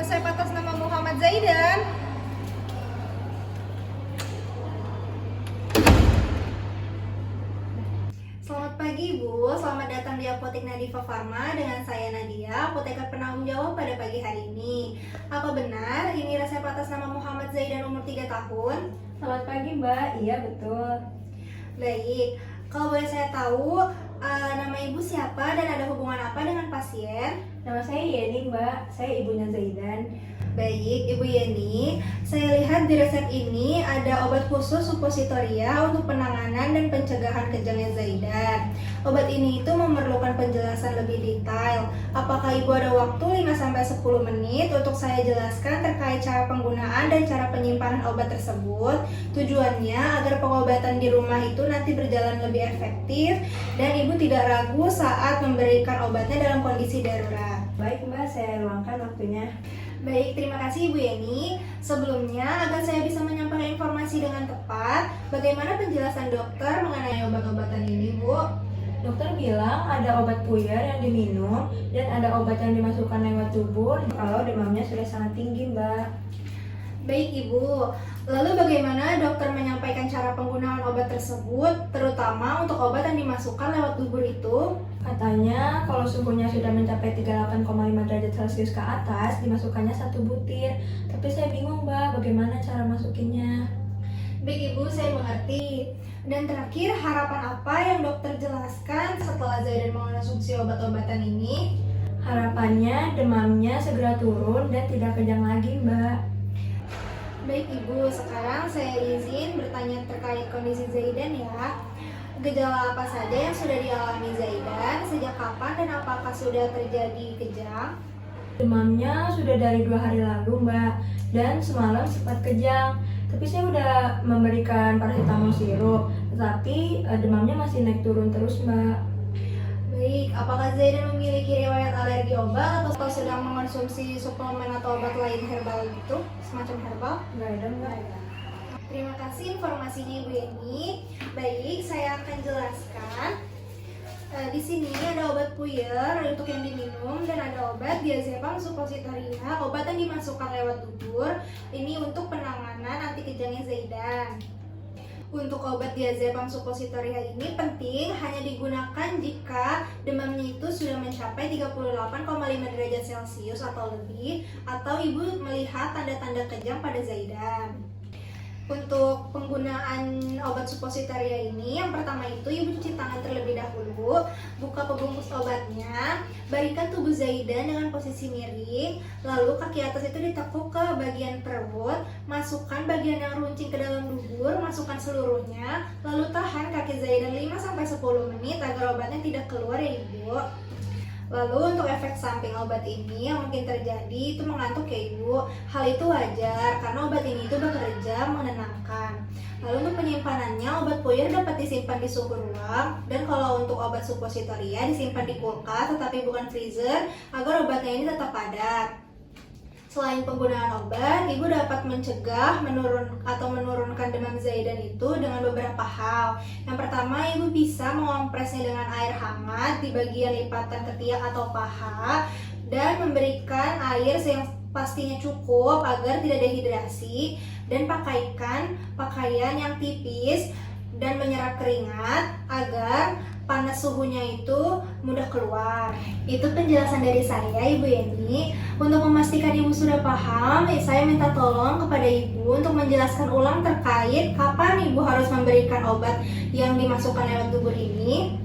resep atas nama Muhammad Zaidan. Selamat pagi Bu, selamat datang di Apotek Nadifa Farma dengan saya Nadia, apoteker penanggung jawab pada pagi hari ini. Apa benar ini resep atas nama Muhammad Zaidan umur 3 tahun? Selamat pagi Mbak, iya betul. Baik, kalau boleh saya tahu nama Ibu siapa dan ada hubungan apa dengan pasien? Nama saya Yeni Mbak, saya ibunya Zaidan. Baik, Ibu Yeni, saya lihat di resep ini ada obat khusus supositoria untuk penanganan dan pencegahan kejangnya Zaidan. Obat ini itu memerlukan penjelasan lebih detail. Apakah Ibu ada waktu 5-10 menit untuk saya jelaskan terkait cara penggunaan dan cara penyimpanan obat tersebut? Tujuannya agar pengobatan di rumah itu nanti berjalan lebih efektif dan Ibu tidak ragu saat memberikan obatnya dalam kondisi darurat. Baik Mbak, saya luangkan waktunya. Baik, terima kasih Ibu Yeni. Sebelumnya, agar saya bisa menyampaikan informasi dengan tepat, bagaimana penjelasan dokter mengenai obat-obatan ini, Bu? Dokter bilang ada obat puyer yang diminum dan ada obat yang dimasukkan lewat tubuh kalau demamnya sudah sangat tinggi Mbak. Baik Ibu, lalu bagaimana dokter menyampaikan cara penggunaan obat tersebut, terutama untuk obat yang dimasukkan lewat tubuh itu? Katanya kalau suhunya sudah mencapai 38,5 derajat Celcius ke atas, dimasukkannya 1 butir. Tapi saya bingung Mbak, bagaimana cara masukinnya? Baik Ibu, saya mengerti. Dan terakhir, harapan apa yang dokter jelaskan setelah Zaidan mengonsumsi obat-obatan ini? Harapannya demamnya segera turun dan tidak kejang lagi Mbak. Baik Ibu, sekarang saya izin bertanya terkait kondisi Zaidan ya. Gejala apa saja yang sudah dialami Zaidan, sejak kapan dan apakah sudah terjadi kejang? Demamnya sudah dari 2 hari lalu Mbak, dan semalam sempat kejang. Tapi saya udah memberikan paracetamol sirup, tetapi demamnya masih naik turun terus Mbak. Baik, apakah Zaidan memiliki riwayat alergi obat atau sedang mengonsumsi suplemen atau obat lain herbal gitu, semacam herbal? Nggak ada Mbak. Terima kasih informasinya Ibu Yeni. Baik, saya akan jelaskan. Di sini ada obat puyer untuk yang diminum dan ada obat diazepam suppositoria, obat yang dimasukkan lewat dubur. Ini untuk penanganan anti kejangnya Zaidan. Untuk obat diazepam suppositoria ini penting hanya digunakan jika demamnya itu sudah mencapai 38,5 derajat Celcius atau lebih, atau Ibu melihat tanda-tanda kejang pada Zaidan. Untuk penggunaan obat suppositoria ini, yang pertama itu Ibu cuci tangan terlebih dahulu, buka pembungkus obatnya, barikan tubuh Zaidan dengan posisi miring, lalu kaki atas itu ditekuk ke bagian perut, masukkan bagian yang runcing ke dalam dubur, masukkan seluruhnya, lalu tahan kaki Zaidan 5-10 menit agar obatnya tidak keluar ya Ibu. Lalu untuk efek samping obat ini yang mungkin terjadi itu mengantuk ya Ibu. Hal itu wajar karena obat ini itu bekerja menenangkan. Lalu untuk penyimpanannya, obat puyer dapat disimpan di suhu ruang, dan kalau untuk obat suppositoria disimpan di kulkas tetapi bukan freezer agar obatnya ini tetap padat. Selain penggunaan obat, Ibu dapat mencegah menurunkan demam Zaidan itu dengan beberapa hal. Yang pertama, Ibu bisa mengompresnya dengan air hangat di bagian lipatan ketiak atau paha dan memberikan air yang pastinya cukup agar tidak dehidrasi, dan pakaikan pakaian yang tipis dan menyerap keringat agar panas suhunya itu mudah keluar. Itu penjelasan dari saya Ibu Yeni. Untuk memastikan Ibu sudah paham, saya minta tolong kepada Ibu untuk menjelaskan ulang terkait kapan Ibu harus memberikan obat yang dimasukkan lewat dubur ini.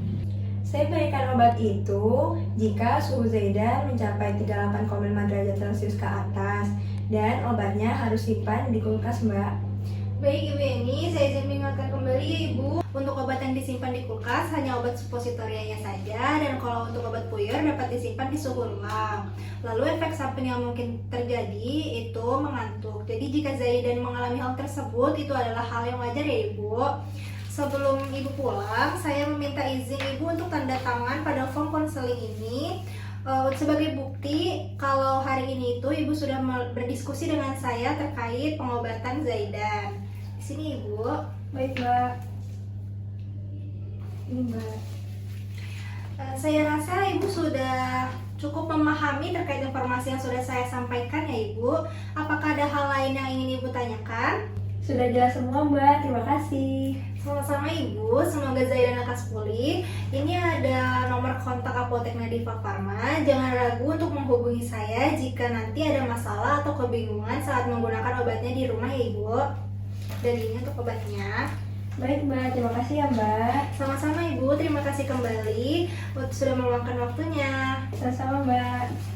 Saya berikan obat itu jika suhu Zaidan mencapai 38,5 derajat Celcius ke atas, dan obatnya harus simpan di kulkas Mbak. Baik Ibu Yeni, saya izin mengingatkan kembali ya Ibu. Untuk obat yang disimpan di kulkas hanya obat suppositorianya saja, dan kalau untuk obat puyer dapat disimpan di suhu ruang. Lalu efek samping yang mungkin terjadi itu mengantuk. Jadi jika Zaidan mengalami hal tersebut, itu adalah hal yang wajar ya Ibu. Sebelum Ibu pulang, saya meminta izin Ibu untuk tanda tangan pada form konseling ini. Sebagai bukti kalau hari ini itu Ibu sudah berdiskusi dengan saya terkait pengobatan Zaidan. Di sini Ibu. Baik Mbak. Ini Mbak. Saya rasa Ibu sudah cukup memahami terkait informasi yang sudah saya sampaikan ya Ibu. Apakah ada hal lain yang ingin Ibu tanyakan? Sudah jelas semua Mbak, terima kasih. Sama-sama Ibu, semoga Zaidan lekas pulih. Ini ada nomor kontak apotek Nadifa Farma. Jangan ragu untuk menghubungi saya jika nanti ada masalah atau kebingungan saat menggunakan obatnya di rumah ya Ibu. Dan ini untuk obatnya. Baik Mbak, terima kasih ya Mbak. Sama-sama Ibu, terima kasih kembali sudah meluangkan waktunya. Sama-sama Mbak.